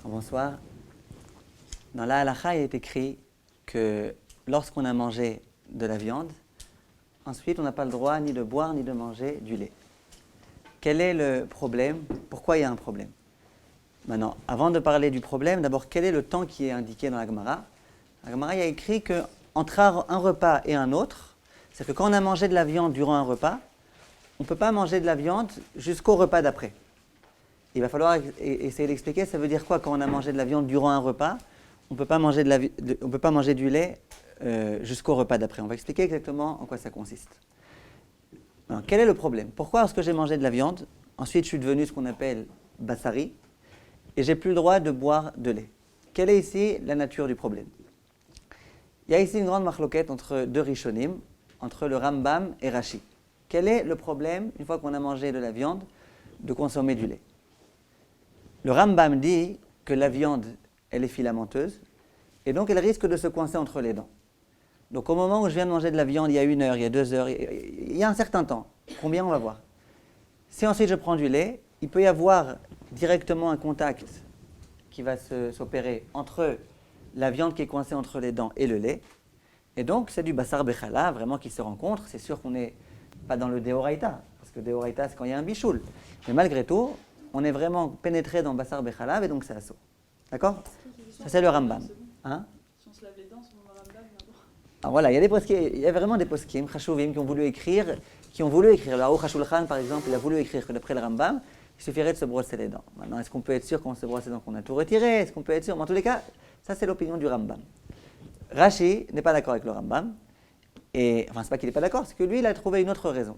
Bonsoir. Dans la halakha, il est écrit que lorsqu'on a mangé de la viande, ensuite on n'a pas le droit ni de boire ni de manger du lait. Quel est le problème? Pourquoi il y a un problème? Maintenant, avant de parler du problème, d'abord, quel est le temps qui est indiqué dans la Gemara? La Gemara il y a écrit qu'entre un repas et un autre, c'est que quand on a mangé de la viande durant un repas, on ne peut pas manger de la viande jusqu'au repas d'après. Il va falloir essayer d'expliquer, ça veut dire quoi quand on a mangé de la viande durant un repas, on ne peut pas manger du lait jusqu'au repas d'après. On va expliquer exactement en quoi ça consiste. Alors, quel est le problème? Pourquoi lorsque j'ai mangé de la viande, ensuite je suis devenu ce qu'on appelle bassari, et j'ai plus le droit de boire de lait? Quelle est ici la nature du problème? Il y a ici une grande marloquette entre deux rishonim, entre le Rambam et Rashi. Quel est le problème, une fois qu'on a mangé de la viande, de consommer du lait? Le Rambam dit que la viande, elle est filamenteuse, et donc elle risque de se coincer entre les dents. Donc au moment où je viens de manger de la viande, il y a 1 heure, il y a 2 heures, il y a un certain temps. Combien on va voir? Si ensuite je prends du lait, il peut y avoir directement un contact qui va s'opérer entre la viande qui est coincée entre les dents et le lait. Et donc c'est du basar bechala, vraiment qui se rencontrent. C'est sûr qu'on n'est pas dans le deoraita, parce que deoraita c'est quand il y a un bichoul. Mais malgré tout, on est vraiment pénétré dans basar bechala, et donc c'est assaut. D'accord? Ça c'est le Rambam. Hein? Si on se lave les dents, c'est le Rambam d'abord. Alors voilà, il y a vraiment des poskim, chashuvim, qui ont voulu écrire. Le Aruch HaShulchan, par exemple, il a voulu écrire que d'après le Rambam, il suffirait de se brosser les dents. Maintenant, est-ce qu'on peut être sûr qu'on se brosse les dents, qu'on a tout retiré? Est-ce qu'on peut être sûr? Mais en tous les cas, ça c'est l'opinion du Rambam. Rashi n'est pas d'accord avec le Rambam. Enfin, c'est pas qu'il n'est pas d'accord, c'est que lui, il a trouvé une autre raison.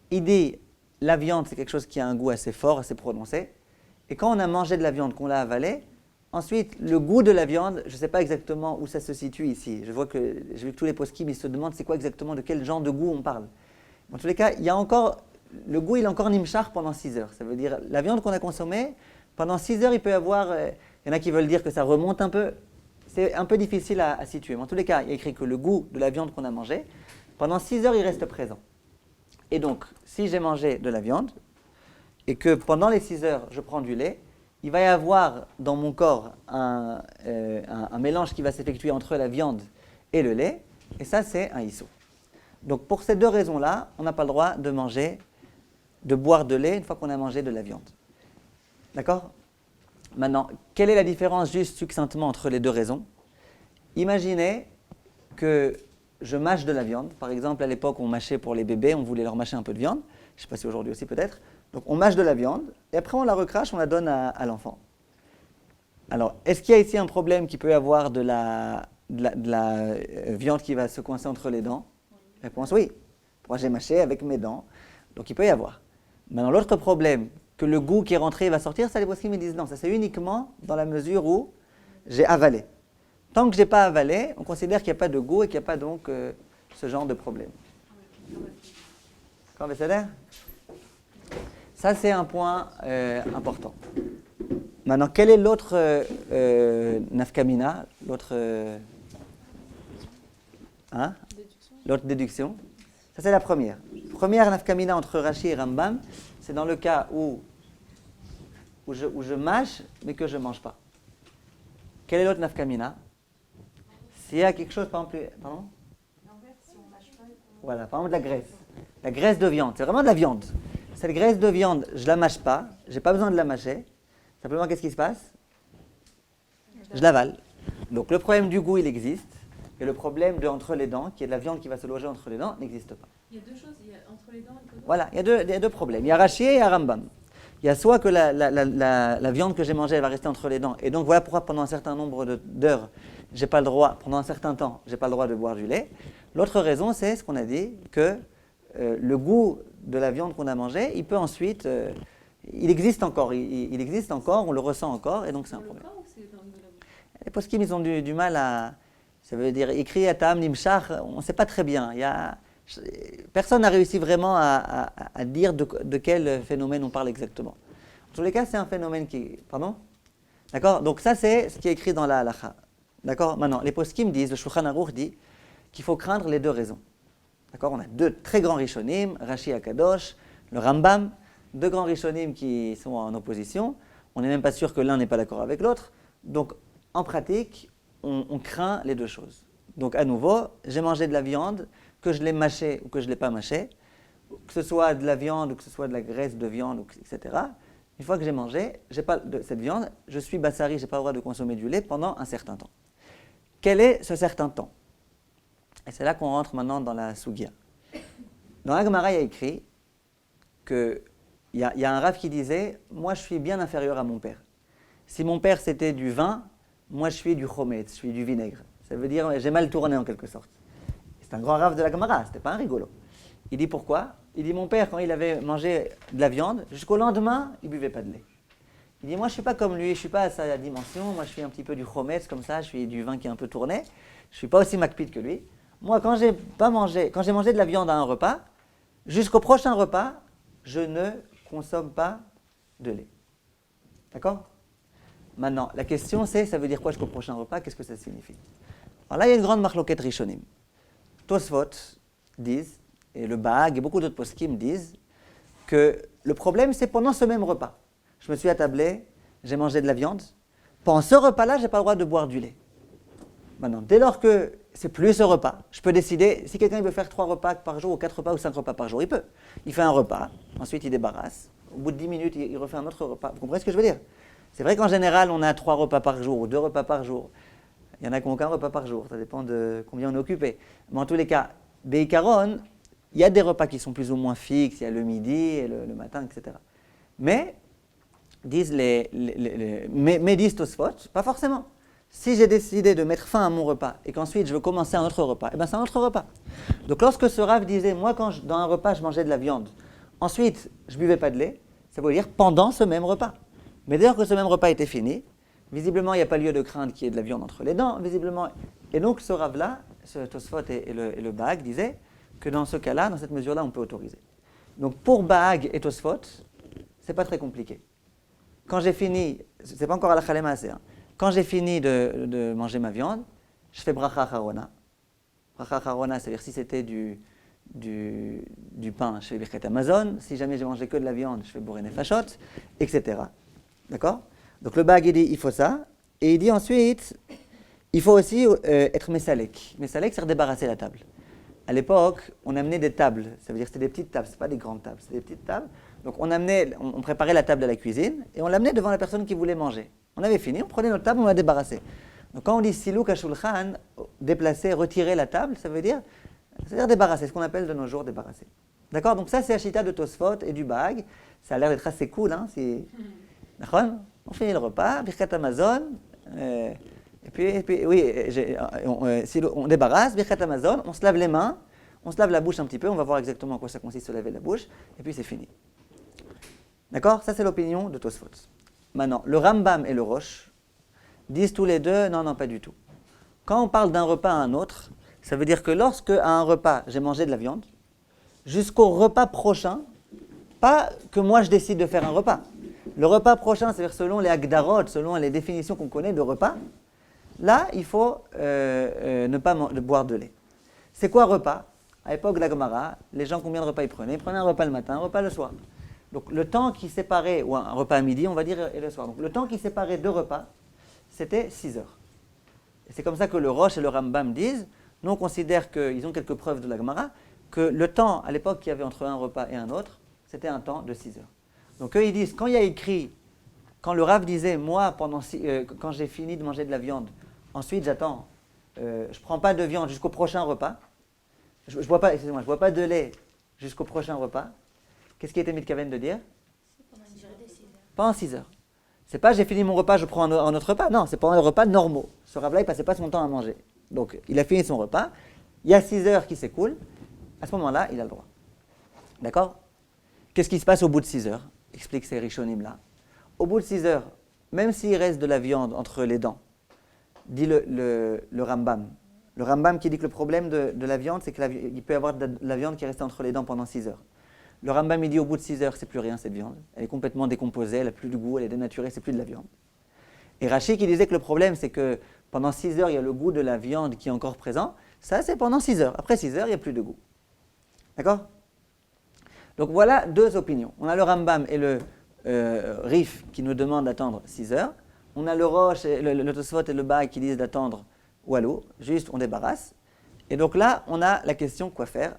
Il dit, la viande, c'est quelque chose qui a un goût assez fort, assez prononcé. Et quand on a mangé de la viande, qu'on l'a avalée, ensuite, le goût de la viande, je ne sais pas exactement où ça se situe ici. J'ai vu que tous les poskim, ils se demandent c'est quoi exactement, de quel genre de goût on parle. En tous les cas, le goût, il est encore nimchar pendant 6 heures. Ça veut dire, la viande qu'on a consommée, pendant 6 heures, il peut y avoir, il y en a qui veulent dire que ça remonte un peu. C'est un peu difficile à situer. Mais en tous les cas, il y a écrit que le goût de la viande qu'on a mangée, pendant 6 heures, il reste présent. Et donc, si j'ai mangé de la viande, et que pendant les 6 heures, je prends du lait, il va y avoir dans mon corps un mélange qui va s'effectuer entre la viande et le lait, et ça, c'est un issou. Donc, pour ces deux raisons-là, on n'a pas le droit de boire de lait une fois qu'on a mangé de la viande. D'accord? Maintenant, quelle est la différence juste succinctement entre les deux raisons? Imaginez que je mâche de la viande. Par exemple, à l'époque, on mâchait pour les bébés, on voulait leur mâcher un peu de viande. Je ne sais pas si aujourd'hui aussi peut-être. Donc, on mâche de la viande, et après on la recrache, on la donne à l'enfant. Alors, est-ce qu'il y a ici un problème qui peut y avoir de la viande qui va se coincer entre les dents? Réponse oui. Moi, j'ai mâché avec mes dents, donc il peut y avoir. Maintenant, l'autre problème, que le goût qui est rentré va sortir, ça les poskim me disent non, ça c'est uniquement dans la mesure où j'ai avalé. Tant que je n'ai pas avalé, on considère qu'il n'y a pas de goût et qu'il n'y a pas donc ce genre de problème. Quand vous savez? Ça, c'est un point important. Maintenant, quelle est l'autre nafkamina, l'autre déduction? Ça, c'est la première. Première nafkamina entre Rashi et Rambam, c'est dans le cas où je mâche, mais que je ne mange pas. Quelle est l'autre nafkamina? S'il y a quelque chose, par exemple... Pardon? Voilà, par exemple de la graisse. La graisse de viande, c'est vraiment de la viande. Cette graisse de viande, je ne la mâche pas, je n'ai pas besoin de la mâcher. Simplement, qu'est-ce qui se passe? Je l'avale. Donc le problème du goût, il existe. Et le problème entre les dents, qui est de la viande qui va se loger entre les dents, n'existe pas. Il y a deux choses, il y a entre les dents et le côté. Voilà, il y a deux problèmes. Il y a Rashi et il y a Rambam. Il y a soit que la viande que j'ai mangée, elle va rester entre les dents. Et donc voilà pourquoi pendant un certain nombre d'heures, j'ai pas le droit, pendant un certain temps, j'ai pas le droit de boire du lait. L'autre raison, c'est ce qu'on a dit, que le goût de la viande qu'on a mangée, il peut ensuite, il existe encore, il existe encore, on le ressent encore, et donc c'est un problème. Les poskim, ils ont du mal à, ça veut dire écrit atam nimshach, on ne sait pas très bien. Personne n'a réussi vraiment à dire de quel phénomène on parle exactement. En tous les cas, c'est un phénomène qui, pardon? D'accord? Donc ça, c'est ce qui est écrit dans la halakha. D'accord? Maintenant, les poskim disent, le Shulchan Aruch dit qu'il faut craindre les deux raisons. D'accord? On a deux très grands rishonim, Rashi Akadosh, le Rambam, deux grands rishonim qui sont en opposition. on n'est même pas sûr que l'un n'est pas d'accord avec l'autre. Donc, en pratique, on craint les deux choses. Donc, à nouveau, j'ai mangé de la viande, que je l'ai mâchée ou que je ne l'ai pas mâchée, que ce soit de la viande ou que ce soit de la graisse de viande, etc. Une fois que j'ai mangé, j'ai pas de cette viande, je suis bassari, je n'ai pas le droit de consommer du lait pendant un certain temps. Quel est ce certain temps? Et c'est là qu'on rentre maintenant dans la Sugia. Dans la Gemara, il y a écrit qu'il y a un Rav qui disait « Moi, je suis bien inférieur à mon père. Si mon père, c'était du vin, moi, je suis du chometz, je suis du vinaigre. Ça veut dire j'ai mal tourné en quelque sorte. » C'est un grand Rav de la Gemara, ce n'était pas un rigolo. Il dit pourquoi? Il dit mon père, quand il avait mangé de la viande, jusqu'au lendemain, il ne buvait pas de lait. Il dit moi, je ne suis pas comme lui, je ne suis pas à sa dimension, moi, je suis un petit peu du chometz, comme ça, je suis du vin qui est un peu tourné. Je ne suis pas aussi makpid que lui. Moi, quand j'ai mangé de la viande à un repas, jusqu'au prochain repas, je ne consomme pas de lait. D'accord? Maintenant, la question c'est, ça veut dire quoi jusqu'au prochain repas? Qu'est-ce que ça signifie? Alors là, il y a une grande marloquette rishonim. Tosfot disent, et le Bahag et beaucoup d'autres poskim disent, que le problème c'est pendant ce même repas. Je me suis attablé, j'ai mangé de la viande. Pendant ce repas-là, je n'ai pas le droit de boire du lait. Maintenant, dès lors que c'est plus ce repas, je peux décider, si quelqu'un veut faire 3 repas par jour, ou 4 repas, ou 5 repas par jour, il peut. Il fait un repas, ensuite il débarrasse, au bout de 10 minutes, il refait un autre repas. Vous comprenez ce que je veux dire? C'est vrai qu'en général, on a 3 repas par jour, ou 2 repas par jour. Il y en a qui n'ont qu'un repas par jour, ça dépend de combien on est occupé. Mais en tous les cas, Beikaron, il y a des repas qui sont plus ou moins fixes, il y a le midi, et le matin, etc. Mais, disent disent Tosfot, pas forcément. Si j'ai décidé de mettre fin à mon repas et qu'ensuite je veux commencer un autre repas, eh bien c'est un autre repas. Donc lorsque ce Rav disait, moi quand dans un repas je mangeais de la viande, ensuite je ne buvais pas de lait, ça veut dire pendant ce même repas. Mais dès lors que ce même repas était fini, visiblement il n'y a pas lieu de craindre qu'il y ait de la viande entre les dents, visiblement. Et donc ce Rav-là, ce Tosfot et le Bahag disaient que dans ce cas-là, dans cette mesure-là, on peut autoriser. Donc pour Bahag et Tosfot, c'est pas très compliqué. Quand j'ai fini, c'est pas encore à la Chalema assez, hein. Quand j'ai fini de manger ma viande, je fais bracha harona. Bracha harona, c'est-à-dire si c'était du pain, je fais birkat Amazon. Si jamais j'ai mangé que de la viande, je fais bourré nefashot, etc. D'accord? Donc le Bahag il dit il faut ça. Et il dit ensuite, il faut aussi être mesalek. Mesalek, c'est débarrasser la table. À l'époque, on amenait des tables. Ça veut dire que c'était des petites tables, ce pas des grandes tables, c'était des petites tables. Donc on préparait la table à la cuisine et on l'amenait devant la personne qui voulait manger. On avait fini, on prenait notre table, on la débarrassait. Donc quand on dit siluk hashulchan, déplacer, retirer la table, ça veut dire débarrasser, ce qu'on appelle de nos jours débarrasser. D'accord? Donc ça c'est la chita de Tosfot et du Bahag. Ça a l'air d'être assez cool, hein? D'accord? On finit le repas, birkat Amazon, et puis oui, on débarrasse, birkat Amazon, on se lave les mains, on se lave la bouche un petit peu, on va voir exactement en quoi ça consiste se laver la bouche, et puis c'est fini. D'accord? Ça c'est l'opinion de Tosfot. Maintenant, le Rambam et le Rosh disent tous les deux, non, pas du tout. Quand on parle d'un repas à un autre, ça veut dire que lorsque à un repas, j'ai mangé de la viande, jusqu'au repas prochain, pas que moi je décide de faire un repas. Le repas prochain, c'est-à-dire selon les agdarot, selon les définitions qu'on connaît de repas, là, il faut ne pas boire de lait. C'est quoi repas? À l'époque de la Gemara, les gens combien de repas ils prenaient? Ils prenaient un repas le matin, un repas le soir. Donc le temps qui séparait, ou un repas à midi, on va dire, et le soir. Donc le temps qui séparait 2 repas, c'était 6 heures. Et c'est comme ça que le Rosh et le Rambam disent, nous on considère qu'ils ont quelques preuves de la Gemara, que le temps à l'époque qu'il y avait entre un repas et un autre, c'était un temps de 6 heures. Donc eux ils disent, quand il y a écrit, quand le Rav disait, moi quand j'ai fini de manger de la viande, ensuite j'attends, je ne prends pas de viande jusqu'au prochain repas, je bois pas de lait jusqu'au prochain repas. Qu'est-ce qui était mitkaven de dire? C'est pendant une durée de 6 heures. Pendant 6 heures. C'est pas j'ai fini mon repas, je prends un autre repas. Non, c'est pendant les repas normaux. Ce Rav-là, il passait pas son temps à manger. Donc, il a fini son repas. Il y a 6 heures qui s'écoulent. À ce moment-là, il a le droit. D'accord? Qu'est-ce qui se passe au bout de 6 heures? Explique ces rishonim-là. Au bout de 6 heures, même s'il reste de la viande entre les dents, dit le Rambam. Le Rambam qui dit que le problème de la viande, c'est qu'il peut y avoir de la viande qui est restée entre les dents pendant 6 heures. Le Rambam il dit au bout de 6 heures, c'est plus rien cette viande. Elle est complètement décomposée, elle n'a plus de goût, elle est dénaturée, c'est plus de la viande. Et Rashi qui disait que le problème, c'est que pendant 6 heures, il y a le goût de la viande qui est encore présent. Ça, c'est pendant 6 heures. Après 6 heures, il n'y a plus de goût. D'accord? Donc voilà 2 opinions. On a le Rambam et le Rif qui nous demande d'attendre 6 heures. On a le Rosh, le Tosfot et le Ba'al qui disent d'attendre Walou, juste on débarrasse. Et donc là, on a la question quoi faire,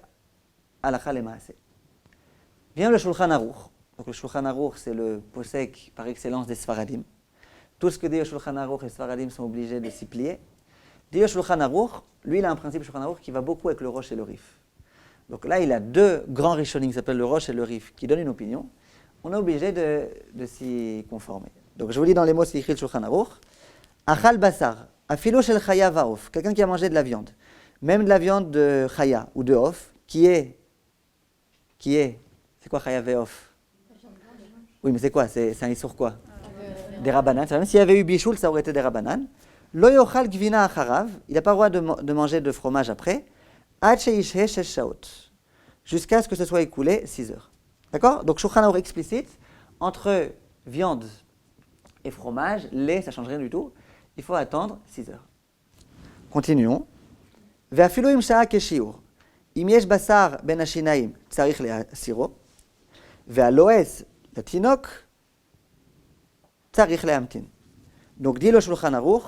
Halakha le Maaseh. Vient le Shulchan Aruch. Donc le Shulchan Aruch, c'est le posek par excellence des Sfaradim. Tout ce que dit le Shulchan Aruch, les Sfaradim sont obligés de s'y plier. Dit le Shulchan Aruch, lui il a un principe Shulchan Aruch qui va beaucoup avec le Rosh et le Rif. Donc là, il a deux grands Rishonim qui s'appellent le Rosh et le Rif qui donnent une opinion. On est obligé de s'y conformer. Donc je vous lis dans les mots, c'est écrit le Shulchan Aruch. Achal basar, afilo shel chaya vaof, quelqu'un qui a mangé de la viande, même de la viande de chaya ou de off, c'est quoi chaya veof? Oui, mais c'est quoi? C'est un issour quoi? Des rabanan. Même s'il y avait eu bichoul, ça aurait été des rabanan. Lo yochal gvina acharav, il n'a pas le droit de manger de fromage après, ad sheishhe shesh shaot, jusqu'à ce que ce soit écoulé 6 heures. D'accord? Donc Shulchan Aruch explicite, entre viande et fromage, lait, ça ne change rien du tout. Il faut attendre 6 heures. Continuons. Ve'afilu im sha'a keshiur. Im yesh basar ben hashinaim, tzarich le'asiro. Ve'aloes latinok, tzarich le'amtin. Donc dit le Shulchan Aruch,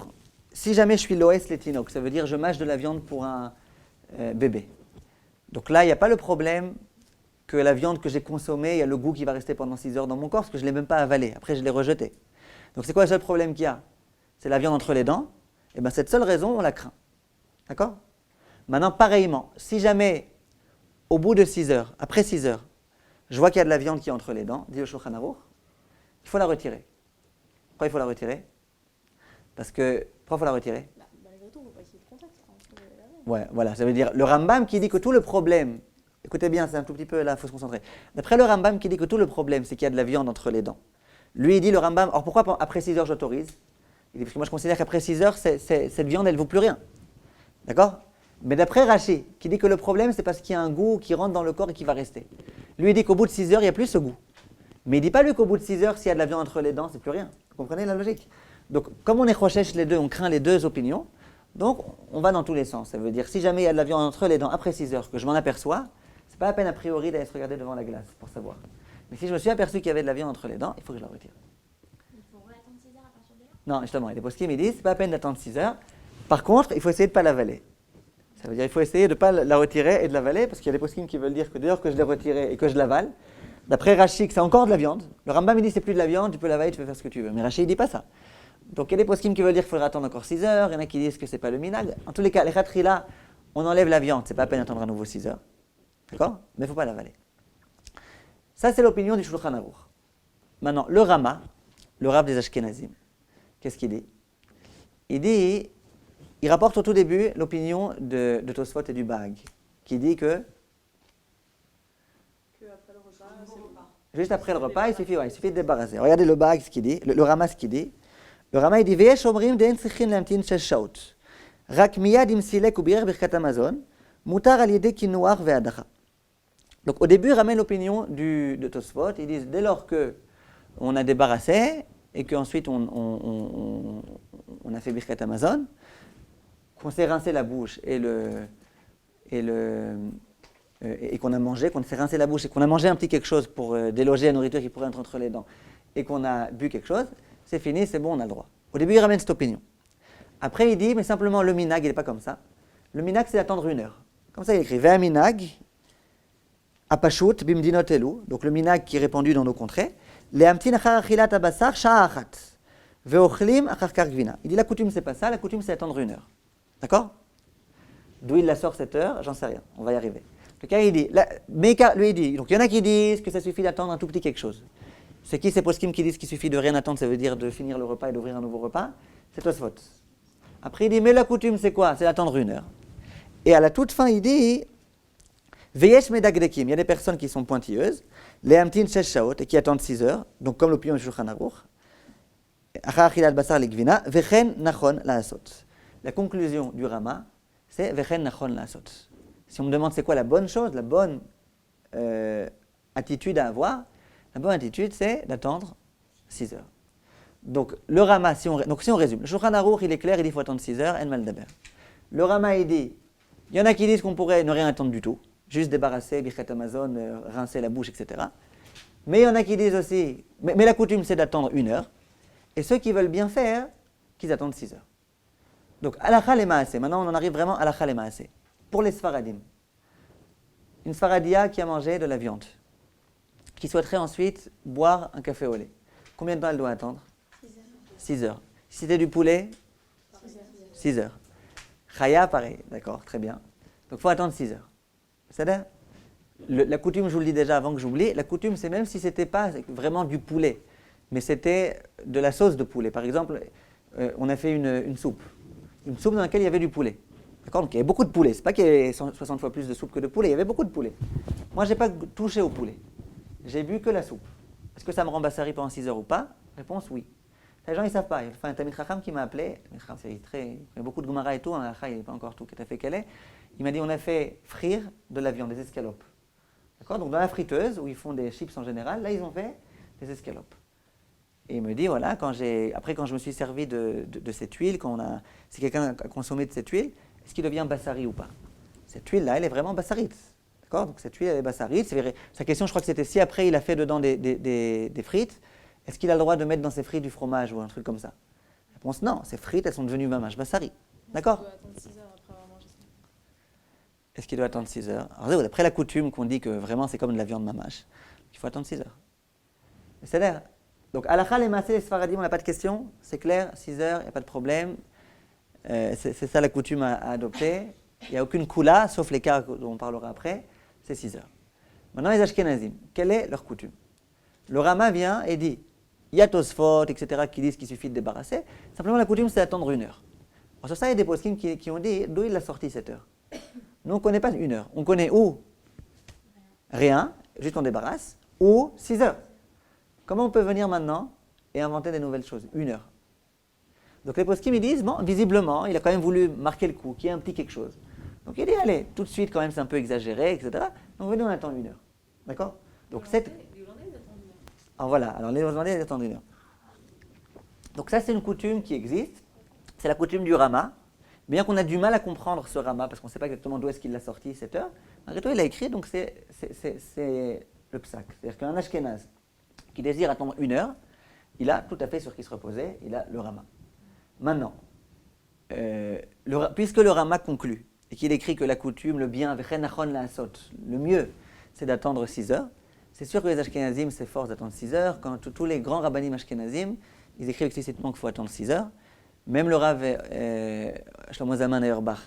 si jamais je suis loes latinok, ça veut dire je mâche de la viande pour un bébé. Donc là, il n'y a pas le problème que la viande que j'ai consommée, il y a le goût qui va rester pendant 6 heures dans mon corps, parce que je ne l'ai même pas avalé. Après, je l'ai rejeté. Donc c'est quoi le seul problème qu'il y a? C'est la viande entre les dents. Et bien cette seule raison, on la craint. D'accord? Maintenant, pareillement, si jamais, au bout de 6 heures, après 6 heures, je vois qu'il y a de la viande qui est entre les dents, dit le Shulchan Aruch, il faut la retirer. Pourquoi il faut la retirer? Parce que, pourquoi il faut la retirer? Malgré tout, il ne faut pas essayer de contact. Ouais, voilà, ça veut dire, le Rambam qui dit que tout le problème, écoutez bien, c'est un tout petit peu là, il faut se concentrer. D'après le Rambam qui dit que tout le problème, c'est qu'il y a de la viande entre les dents. Lui, il dit, le Rambam, alors pourquoi après 6 heures j'autorise? Il dit, parce que moi je considère qu'après 6 heures, cette viande, elle ne vaut plus rien. D'accord? Mais d'après Rashi, qui dit que le problème, c'est parce qu'il y a un goût qui rentre dans le corps et qui va rester. Lui, il dit qu'au bout de 6 heures, il n'y a plus ce goût. Mais il ne dit pas, lui, qu'au bout de 6 heures, s'il y a de la viande entre les dents, c'est plus rien. Vous comprenez la logique? Donc, comme on est chochèche les deux, on craint les deux opinions, donc on va dans tous les sens. Ça veut dire, si jamais il y a de la viande entre les dents après 6 heures, que je m'en aperçois, c'est pas la peine a priori d'aller se regarder devant la glace pour savoir. Mais si je me suis aperçu qu'il y avait de la viande entre les dents, il faut que je la retire. Il faut attendre 6 heures à partir de là? Non, justement, les poskim ils disent, c'est pas la peine d'attendre 6 heures. Par contre, il faut essayer de ne pas l'avaler. Ça veut dire qu'il faut essayer de ne pas la retirer et de l'avaler, parce qu'il y a des poskim qui veulent dire que dès lors que je l'ai retirée et que je l'avale, d'après Rashi, c'est encore de la viande. Le Rambam il dit c'est plus de la viande, tu peux l'avaler, tu peux faire ce que tu veux. Mais Rashi il dit pas ça. Donc il y a des poskim qui veulent dire qu'il faudra attendre encore 6 heures, il y en a qui disent que c'est pas le minag. En tous les cas, les khatrila, on enlève la viande, c'est pas la peine d'attendre à nouveau 6 heures. D'accord? Mais il ne faut pas l'avaler. Ça, c'est l'opinion du Shulchan Aruch. Maintenant, le Rama, le Rav des Ashkenazim, qu'est-ce qu'il dit? Il rapporte au tout début l'opinion de Tosfot et du Bag, qui dit que après le repas, c'est le repas. juste après le repas, il suffit de débarrasser. Regardez le Bag, ce qu'il dit, le Rama, ce qu'il dit. Le Rama, il dit Veyesh omrim de'en tzrichin lamtin shesh shaot. Rak miyad im silek ubirer birkat Amazon, mutar al yedei kinuach ve'adacha. Donc au début, il ramène l'opinion de Tosfot. Ils disent dès lors qu'on a débarrassé et qu'ensuite on a fait birkat Amazon, qu'on s'est rincé la bouche et qu'on a mangé, qu'on s'est rincé la bouche et qu'on a mangé un petit quelque chose pour déloger la nourriture qui pourrait être entre les dents et qu'on a bu quelque chose, c'est fini, c'est bon, on a le droit. Au début, il ramène cette opinion. Après, il dit, mais simplement le minag, il n'est pas comme ça. Le minag, c'est d'attendre 1 heure. Comme ça, il écrit Ve'a minag, apashut bimdinot elu, donc le minag qui est répandu dans nos contrées, le'amtin achar achilat abasar sha'a achat, ve'ochlim achar kar gvina. Il dit, la coutume, c'est pas ça, la coutume, c'est d'attendre 1 heure. D'accord? D'où il la sort cette heure, j'en sais rien, on va y arriver. Le cas, il dit, lui, il dit, donc il y en a qui disent que ça suffit d'attendre un tout petit quelque chose. C'est qui ces poskim qui disent qu'il suffit de rien attendre, ça veut dire de finir le repas et d'ouvrir un nouveau repas? C'est Tosfot. Après, il dit, mais la coutume, c'est quoi? C'est d'attendre 1 heure. Et à la toute fin, il dit, Veyesh medagdekim, il y a des personnes qui sont pointilleuses, les amtin shesh shaot, et qui attendent 6 heures, donc comme l'opinion du Shulchan Aruch, achar achilat basar legvina, vechen nachon laasot. La conclusion du Rama, c'est vechen nachon laasot. Si on me demande c'est quoi la bonne chose, la bonne attitude à avoir, la bonne attitude, c'est d'attendre 6 heures. Donc, le Rama, si on résume, le Shulchan Aruch, il est clair, il dit qu'il faut attendre 6 heures, en mal daber. Le Rama, il dit, il y en a qui disent qu'on pourrait ne rien attendre du tout, juste débarrasser, birkat Amazon, rincer la bouche, etc. Mais il y en a qui disent aussi, mais la coutume c'est d'attendre 1 heure, et ceux qui veulent bien faire, qu'ils attendent 6 heures. Donc, halakha le maaseh. Maintenant, on en arrive vraiment à halakha le maaseh. Pour les Sfaradim, une Sfaradia qui a mangé de la viande, qui souhaiterait ensuite boire un café au lait. Combien de temps elle doit attendre? 6 heures. Si c'était du poulet? 6 heures. Chaya, pareil. D'accord, très bien. Donc, il faut attendre 6 heures. C'est-à-dire, la coutume, je vous le dis déjà avant que j'oublie, la coutume, c'est même si ce n'était pas vraiment du poulet, mais c'était de la sauce de poulet. Par exemple, on a fait une soupe dans laquelle il y avait du poulet. D'accord? Donc il y avait beaucoup de poulet. Ce n'est pas qu'il y avait 60 fois plus de soupe que de poulet, il y avait beaucoup de poulet. Moi, je n'ai pas touché au poulet. J'ai bu que la soupe. Est-ce que ça me rend bassari pendant 6 heures ou pas? Réponse oui. Les gens, ils ne savent pas. Il y a un Tamid Chacham qui m'a appelé. Il y a beaucoup de Gemara et tout. Il n'est pas encore tout à fait calé. Il m'a dit on a fait frire de la viande, des escalopes. D'accord? Donc dans la friteuse, où ils font des chips en général, là, ils ont fait des escalopes. Et il me dit, voilà, quand je me suis servi de cette huile, si quelqu'un a consommé de cette huile, est-ce qu'il devient bassari ou pas? Cette huile-là, elle est vraiment bassarite. D'accord? Donc cette huile, elle est bassarite. Sa question, je crois que c'était si après il a fait dedans des frites, est-ce qu'il a le droit de mettre dans ses frites du fromage ou un truc comme ça? Réponse, non, ces frites, elles sont devenues mamash bassari. D'accord? Il doit attendre 6 heures après avoir mangé ça. Est-ce qu'il doit attendre 6 heures? Alors, d'après la coutume qu'on dit que vraiment c'est comme de la viande mamash, il faut attendre 6 heures. C'est-à-dire, donc halakha le maaseh, les Sfaradim, on n'a pas de question, c'est clair, 6 heures, il n'y a pas de problème. C'est ça la coutume à adopter. Il n'y a aucune koula, sauf les cas dont on parlera après, c'est 6 heures. Maintenant, les Ashkenazim, quelle est leur coutume? Le Rama vient et dit, il y a Tosfot, etc., qui disent qu'il suffit de débarrasser. Simplement, la coutume, c'est d'attendre 1 heure. Alors, sur ça, il y a des poskim qui ont dit, d'où il a sorti cette heure? Nous, on ne connaît pas 1 heure. On connaît ou rien, juste on débarrasse, ou 6 heures. Comment on peut venir maintenant et inventer des nouvelles choses? 1 heure. Donc les poskim, ils disent, bon, visiblement, il a quand même voulu marquer le coup, qu'il y ait un petit quelque chose. Donc il dit, allez, tout de suite, quand même, c'est un peu exagéré, etc. Donc venez, on attend 1 heure. D'accord? Donc cette... Les Hollandais, ils attendent 1 heure. Alors voilà, alors les Hollandais, ils attendent 1 heure. Donc ça, c'est une coutume qui existe. C'est la coutume du Rama. Bien qu'on a du mal à comprendre ce Rama, parce qu'on ne sait pas exactement d'où est-ce qu'il l'a sorti, cette heure, malgré tout, il a écrit, donc c'est le psak. C'est-à-dire qu'un Ashkenaz qui désire attendre 1 heure, il a tout à fait sur qui se reposer, il a le Rama. Maintenant, puisque le Rama conclut, et qu'il écrit que la coutume, le bien, le mieux, c'est d'attendre 6 heures, c'est sûr que les Ashkenazim s'efforcent d'attendre 6 heures. Quand tous les grands rabbanim Ashkenazim, ils écrivent explicitement qu'il faut attendre 6 heures. Même le Rav Shlomo Zalman Auerbach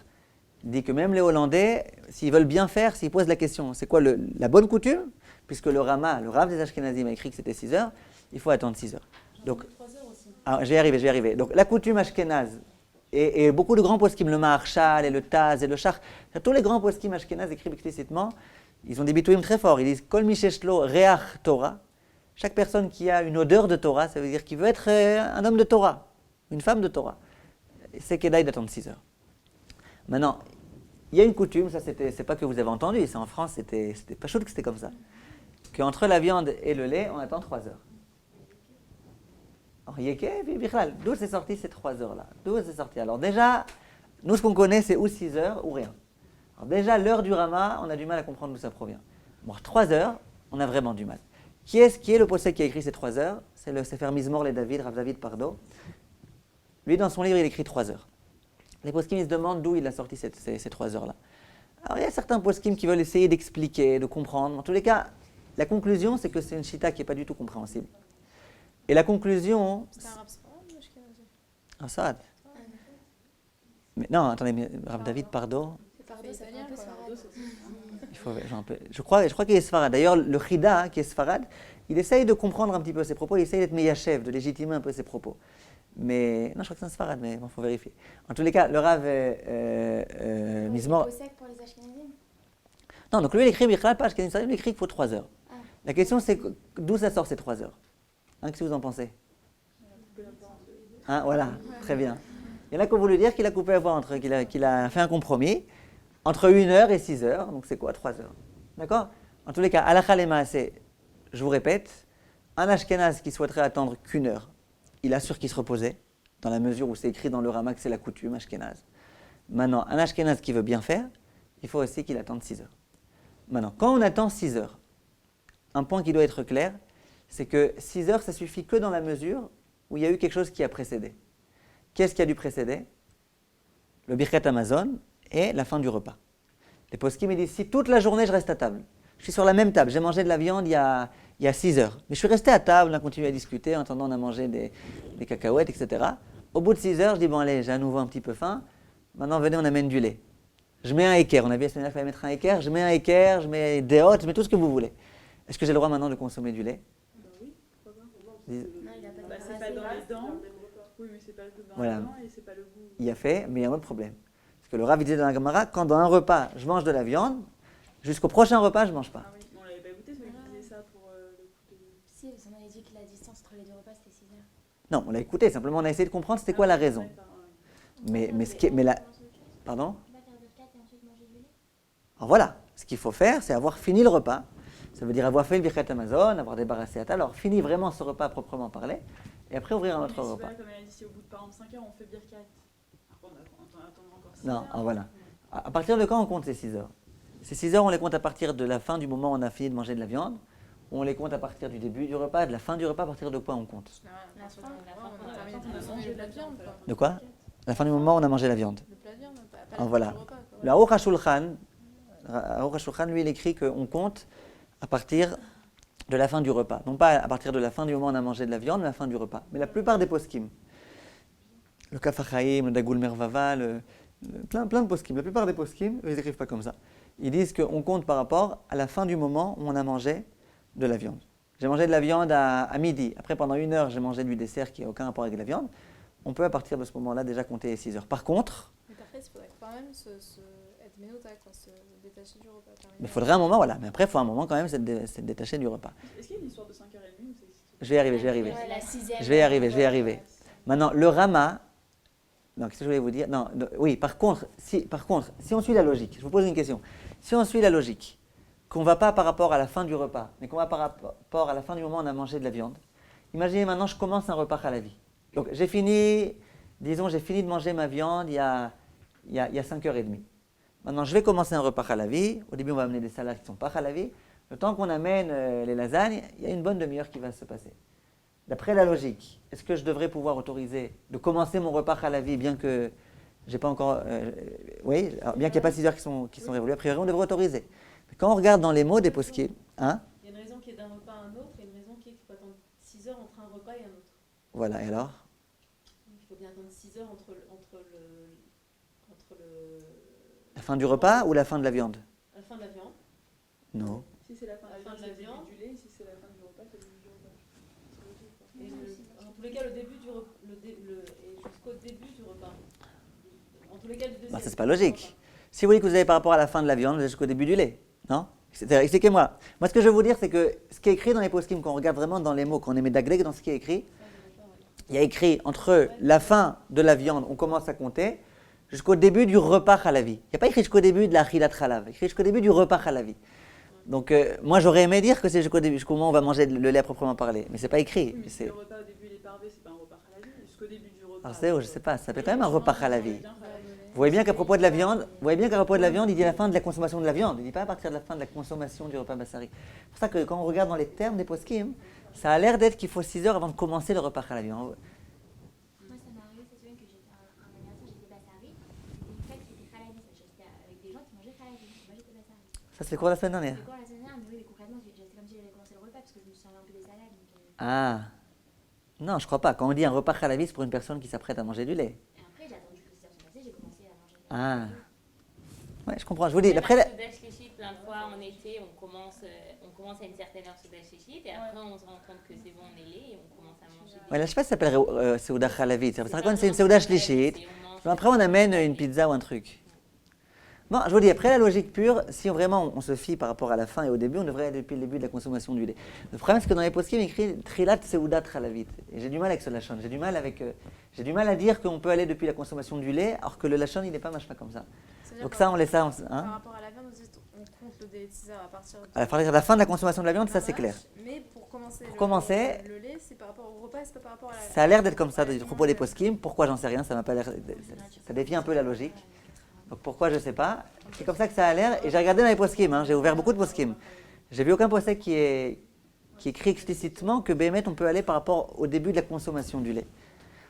dit que même les Hollandais, s'ils veulent bien faire, s'ils posent la question, c'est quoi la bonne coutume? Puisque le Rama, le Rav des Ashkenazim a écrit que c'était 6 heures, il faut attendre 6 heures. Donc, 3 heures aussi. alors, je vais y arriver. Donc la coutume ashkénaze, et beaucoup de grands poskim, le Maharshal et le Taz et le Shach, tous les grands poskim ashkénazes écrivent explicitement, ils ont des bitouyim très forts, ils disent Kol misheshlo reach Torah. Chaque personne qui a une odeur de Torah, ça veut dire qu'il veut être un homme de Torah, une femme de Torah. C'est Kedaï d'attendre 6 heures. Maintenant, il y a une coutume, ça c'est pas que vous avez entendu, c'est en France, c'était pas chaud que c'était comme ça, qu'entre la viande et le lait, on attend 3 heures. Alors, d'où c'est sorti ces 3 heures-là? D'où c'est sorti? Alors déjà, nous ce qu'on connaît, c'est ou 6 heures ou rien. Alors déjà, l'heure du Rama, on a du mal à comprendre d'où ça provient. Bon, 3 heures, on a vraiment du mal. Qui est le possède qui a écrit ces 3 heures? C'est le Sefer Mizmor le David, Rav David Pardo. Lui, dans son livre, il écrit 3 heures. Les poskim, ils se demandent d'où il a sorti ces 3 heures-là. Alors, il y a certains poskim qui veulent essayer d'expliquer, de comprendre. En tous les cas, la conclusion, c'est que c'est une chita qui n'est pas du tout compréhensible. Et la conclusion... C'est un rap sfarad ou ashkénazi? Un Sarad. Mais non, attendez, mais Rav David Pardo... Pardo, ça fait un peu Sfarad. Je crois qu'il est Sfarad. D'ailleurs, le Chida, qui est Sfarad, il essaye de comprendre un petit peu ses propos, il essaye d'être meyachev, de légitimer un peu ses propos. Mais, non, je crois que c'est un Sfarad, mais il faut vérifier. En tous les cas, le Rav Mizmor... C'est sec pour les Ashkenazim. Non, donc lui, il écrit, il écrit qu'il faut 3 heures. Ah. La question, c'est d'où ça sort ces 3 heures? Qu'est-ce que vous en pensez? Voilà, très bien. Il y en a qui ont voulu dire qu'il a coupé la voix qu'il a fait un compromis entre 1 heure et 6 heures, donc c'est quoi? 3 heures. D'accord? En tous les cas, halakha le maaseh, je vous répète, un Ashkenaz qui souhaiterait attendre qu'1 heure, il assure qu'il se reposait, dans la mesure où c'est écrit dans le Rama que c'est la coutume Ashkenaz. Maintenant, un Ashkenaz qui veut bien faire, il faut aussi qu'il attende 6 heures. Maintenant, quand on attend 6 heures, un point qui doit être clair, c'est que 6 heures, ça suffit que dans la mesure où il y a eu quelque chose qui a précédé. Qu'est-ce qui a dû précéder? Le Birkat Amazon et la fin du repas. Les poskim, ils disent, si toute la journée je reste à table, je suis sur la même table, j'ai mangé de la viande il y a 6 heures, mais je suis resté à table, on a continué à discuter, en attendant on a mangé des cacahuètes, etc. Au bout de 6 heures, je dis, bon allez, j'ai à nouveau un petit peu faim, maintenant venez, on amène du lait. Je mets un équerre, on a vu la semaine dernière qu'il fallait mettre un équerre, je mets un équerre, je mets des hôtes, je mets tout ce que vous voulez. Est-ce que j'ai le droit maintenant de consommer du lait? Oui, pourquoi pas. Dis- Non, il a pas c'est pas dans les dents. Oui, mais c'est pas le dans Voilà. les dents et c'est pas le goût. Il y a fait, mais il y a un autre problème. Parce que le Rav disait dans la Gemara, quand dans un repas, je mange de la viande, jusqu'au prochain repas, je ne mange pas. Ah oui, on l'avait pas goûté, celui qui disait ça pour le coup de... Si, parce qu'on avait dit que la distance entre les deux repas c'était 6 heures. Non, on l'a écouté, simplement on a essayé de comprendre c'était quoi la raison. Mais ce qui est, mais la, pardon? Tu vas faire birkat et ensuite manger du lait? Alors voilà, ce qu'il faut faire, c'est avoir fini le repas. Ça veut dire avoir fait le Birkat Amazon, avoir débarrassé à table, alors fini vraiment ce repas à proprement parler, et après ouvrir un autre Mais c'est repas. pas comme elle a dit, si au bout de par exemple 5 heures on fait birkat. Après on attendra encore 6 Non, heures. alors voilà. À partir de quand on compte ces 6 heures? Ces 6 heures, on les compte à partir de la fin du moment où on a fini de manger de la viande, ou on les compte à partir du début du repas, de la fin du repas, à partir de quoi on compte? La fin, on a terminé de manger de la viande. Quoi. De quoi? À la fin du moment où on a mangé la viande. Le plat de viande, pas Ah, la voilà. fin du repas. Quoi. Le Aruch HaShulchan, lui, il écrit qu'on compte à partir de la fin du repas. Non pas à partir de la fin du moment où on a mangé de la viande, mais à la fin du repas. Mais la plupart des poskim, le Kaf HaChaim, le Dagul Mervava, plein de poskim, la plupart des poskim, ils n'écrivent pas comme ça. Ils disent qu'on compte par rapport à la fin du moment où on a mangé de la viande. J'ai mangé de la viande à midi. Après, pendant 1 heure, j'ai mangé du dessert qui n'a aucun rapport avec la viande. On peut à partir de ce moment-là déjà compter 6 heures. Par contre, Mais après, il faudrait quand même être ménota, quoi, se détacher du repas. il faudrait un moment, voilà. Mais après, il faut un moment quand même se détacher du repas. Est-ce qu'il y a une histoire de 5h30 ou c'est... Je vais y arriver. Ouais, la 6e. Je vais y arriver. Maintenant, le Rama, non, qu'est-ce que je voulais vous dire? Non, oui, par contre, si on suit la logique, je vous pose une question. Si on suit la logique, qu'on ne va pas par rapport à la fin du repas, mais qu'on va par rapport à la fin du moment où on a mangé de la viande, imaginez maintenant, je commence un repas à la vie. Donc, j'ai fini de manger ma viande il y a 5h30. Maintenant, je vais commencer un repas à la vie. Au début, on va amener des salades qui ne sont pas à la vie. Le temps qu'on amène les lasagnes, il y a une bonne demi-heure qui va se passer. D'après la logique, est-ce que je devrais pouvoir autoriser de commencer mon repas à la vie, bien que j'ai pas encore, oui, alors, bien qu'il n'y ait pas 6 heures qui sont révolues, a priori on devrait autoriser. Mais quand on regarde dans les mots des poskim, hein, Il y a une raison qui est d'un repas à un autre et une raison qui est qu'il faut attendre 6 heures entre un repas et un autre. voilà, et alors? Il faut bien attendre 6 heures entre La fin du repas ou la fin de la viande? la fin de la viande. Non. Si c'est la fin de la viande. du lait, si c'est la fin du repas, c'est le début du repas. C'est logique, quoi. Et en tous les cas, le début du repas, et jusqu'au début du repas. En tous les cas, du deuxième. Bah, ça c'est pas logique. Si vous voulez que vous avez par rapport à la fin de la viande, vous êtes jusqu'au début du lait, non? Expliquez-moi. Moi, ce que je veux vous dire, c'est que ce qui est écrit dans les poskim, quand on regarde vraiment dans les mots, quand on émet dagleg dans ce qui est écrit, il y a écrit entre la fin de la viande, on commence à compter, jusqu'au début du repas halavi. Il n'y a pas écrit jusqu'au début de la chilat halav, il y a écrit jusqu'au début du repas halavi. Donc, moi, j'aurais aimé dire que c'est jusqu'au moment où on va manger le lait à proprement parler, mais c'est pas écrit. Oui, mais si le repas au début il est parvé, c'est pas un repas à la vie. Jusqu'au début du repas. Alors, je sais pas, ça s'appelle quand même un repas halavi. Vous voyez bien qu'à propos de la viande, il dit la fin de la consommation de la viande. Il ne dit pas à partir de la fin de la consommation du repas bassari. C'est pour ça que quand on regarde dans les termes des poskim, ça a l'air d'être qu'il faut 6 heures avant de commencer le repas halavi. Moi, ça m'est arrivé cette semaine que j'étais à un anniversaire, j'étais bassari. Et une fête, c'était halavi. J'étais avec des gens qui mangeaient halavi. Moi, j'étais bassari. Ça, c'est le cours de la semaine dernière. C'était quoi la semaine dernière? Mais oui, mais concrètement, j'étais comme si j'avais commencé le repas parce que je me suis servi un peu des salades. Donc, Ah, non, je crois pas. Quand on dit un repas halavi, c'est pour une personne qui s'apprête à manger du lait. Et après, j'ai attendu que 6 heures soient passées, j'ai commencé à manger. Ah, ouais, je comprends. Je vous dis, Après d'après. Soudash Lichit, plein de fois en été, on commence à une certaine heure Soudash Lichit et après on se rend compte que c'est bon, on est lait et on commence à manger des Ouais, là, je sais pas si ça s'appellerait Seuda Halavit. Ça raconte c'est une Seuda Shlichit. Après, on amène une pizza ou un truc. Bon, je vous dis, après la logique pure, si vraiment on se fie par rapport à la fin et au début, on devrait aller depuis le début de la consommation du lait. Le problème, c'est que dans les poskim, il écrit Trilat Seuda Halavit. Et j'ai du mal avec ce lachon. J'ai du mal à dire qu'on peut aller depuis la consommation du lait, alors que le lachon, il n'est pas machma comme ça. Donc ça, on laisse ça. Par rapport à la viande, on compte le délai de 6 heures à partir de... À partir de la fin de la consommation de la viande, ça c'est clair. Mais pour commencer, commencer, le lait, c'est par rapport au repas, c'est pas par rapport à la... Ça a l'air d'être comme ça du propos des poskim. Pourquoi, j'en sais rien, ça m'a pas l'air. Ça défie un peu la logique. Donc pourquoi, je sais pas. C'est comme ça que ça a l'air. Et j'ai regardé dans les poskim, j'ai ouvert beaucoup de poskim. J'ai vu aucun posek qui qui écrit explicitement que Béhémet, on peut aller par rapport au début de la consommation du lait.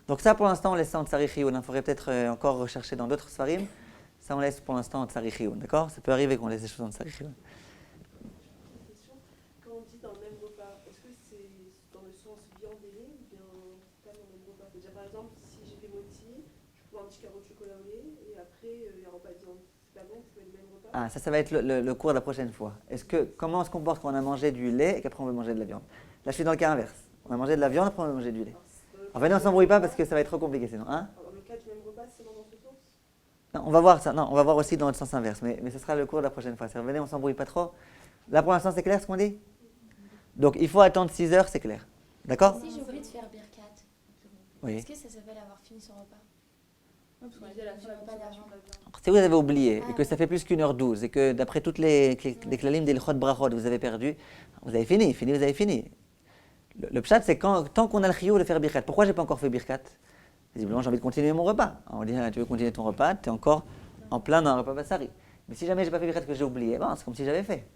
Donc ça, pour l'instant, on laisse ça en Tsari Chiyun. Il faudrait peut-être encore rechercher dans d'autres Sfarim. Ça, on laisse pour l'instant en Tsari Chiyun, d'accord? Ça peut arriver qu'on laisse des choses en Tsari Chiyun. Question. Quand on dit dans le même repas, est-ce que c'est dans le sens viande et lait ou bien pas dans le même repas? C'est-à-dire, par exemple, si j'ai fait moti, je prends un petit carreau de chocolat au lait et après, il y a un repas de viande. C'est pas bon, c'est pas le même repas? Ah, ça va être le cours de la prochaine fois. Comment on se comporte quand on a mangé du lait et qu'après on veut manger de la viande? Là, je suis dans le cas inverse. On a mangé de la viande, après on veut manger du lait. En fait, on ne s'embrouille pas parce que ça va être trop compliqué sinon. Hein? Dans le cas du même repas, c'est dans ce sens? Non, on va voir ça. Non, on va voir aussi dans le sens inverse. Mais ce sera le cours de la prochaine fois. Revenez, on ne s'embrouille pas trop. Là, pour l'instant, c'est clair ce qu'on dit? Donc, il faut attendre 6 heures, c'est clair. D'accord? Si j'ai oublié de faire birkat, Oui. est-ce que ça s'appelle avoir fini son repas? Parce qu'on disait la fin de la consommation de la viande. Si vous avez oublié et que ça fait plus qu'1h12 et que d'après toutes les klalim des Lchot Brachot, vous avez perdu, vous avez fini, vous avez fini. Le pshat, c'est tant qu'on a le chiyuv de faire birkat. Pourquoi j'ai pas encore fait birkat? Visiblement, j'ai envie de continuer mon repas. On dit, tu veux continuer ton repas, tu es encore en plein dans un repas bassari. Mais si jamais j'ai pas fait birkat que j'ai oublié, bon, c'est comme si j'avais fait.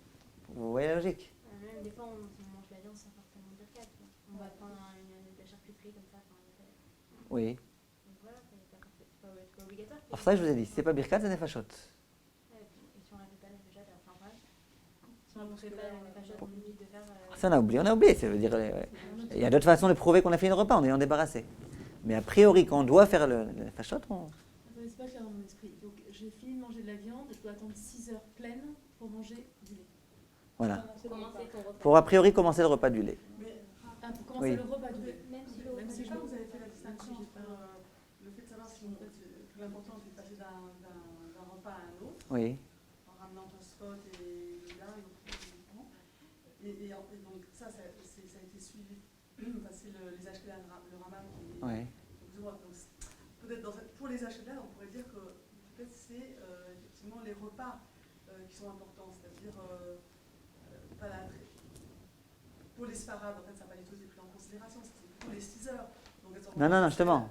Vous voyez la logique? Même des fois, on mange la viande sans forcément dire quatre. On va prendre de la charcuterie comme ça. Oui. Donc voilà, c'est pas obligatoire. Alors ça, je vous ai dit, si c'est pas birkat, c'est nefashot. Et si on ne fait pas les fachades, enfin voilà. Si on ne fait pas les fachades, on limite de faire. Ça, on a oublié. Ça veut dire, il y a d'autres façons de prouver qu'on a fini le repas en ayant débarrassé. Mais a priori, quand on doit faire le fachot, on... Attendez, c'est pas clair dans mon esprit. Donc j'ai fini de manger de la viande, je dois attendre 6 heures pleines pour manger du lait. Voilà. Commencer ton repas. Pour a priori commencer le repas du lait. Ah, pour commencer Oui. le repas du lait. Même si Même si vous avez fait la distinction entre le fait de savoir si en fait, l'important c'est de passer d'un repas à un autre, Oui. en ramenant ton spot et là, et donc ça a été suivi. Enfin, c'est les Ashkelaz, le Rambam qui est. Oui. Donc, peut-être pour les Ashkelaz, on pourrait dire que peut-être c'est effectivement les repas qui sont importants, c'est-à-dire pas pour les Sfarades, en fait, ça n'a pas du tout été pris en considération, c'est plutôt les 6 heures. Donc, Non, justement.